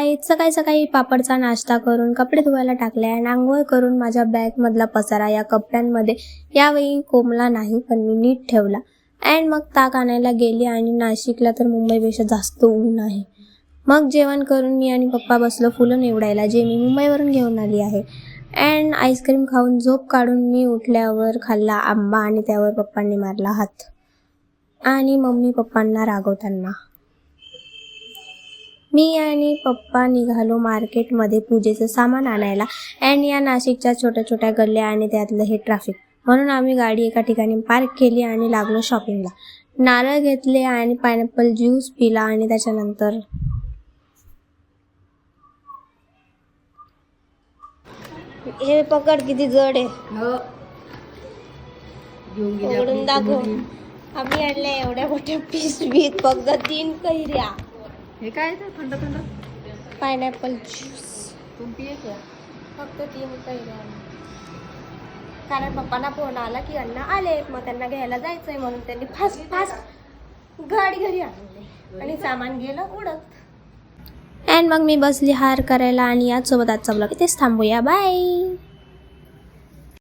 Guys, सकाळी सकाळी पापडचा नाश्ता करून कपडे धुवायला टाकले आणि आंघोळ करून माझ्या बॅगमधला पसारा या कपड्यांमध्ये यावेळी कोंबला नाही, पण मी नीट ठेवला. अँड मग ताक आणायला गेली आणि नाशिकला तर मुंबईपेक्षा जास्त ऊन आहे. मग जेवण करून मी आणि पप्पा बसलो फुलं निवडायला, जे मी मुंबईवरून घेऊन आली आहे. अँड आईस्क्रीम खाऊन झोप काढून मी उठल्यावर खाल्ला आंबा आणि त्यावर पप्पांनी मारला हात आणि मम्मी पप्पांना रागवताना. मी आणि पप्पा निघालो मार्केटमध्ये पूजेचं सामान आणायला. अँड या नाशिकच्या छोट्या छोट्या गल्ल्या आणि त्यातलं हे ट्रॅफिक, म्हणून आम्ही गाडी एका ठिकाणी पार्क केली आणि लागलो शॉपिंगला. नारळ घेतले आणि पायनॅपल ज्यूस पिला आणि त्याच्यानंतर हे पकड किती जड आहे, उघडून दाखव. आम्ही आणल्या एवढ्या मोठ्या पिशवीत फक्त 3 कैऱ्या. हे काय थंड थंड पायनॅपल ज्यूस फक्त 3 कैऱ्या. कारण पप्पांना फोन आला की अण्णा आले, मग त्यांना घ्यायला जायचंय म्हणून त्यांनी फास्ट फास्ट गाडी घरी आणली आणि सामान गेलं उडत. अँड मग मी बसली हार करायला आणि याचसोबत आजचा ब्लॉग इथेच थांबूया. बाय.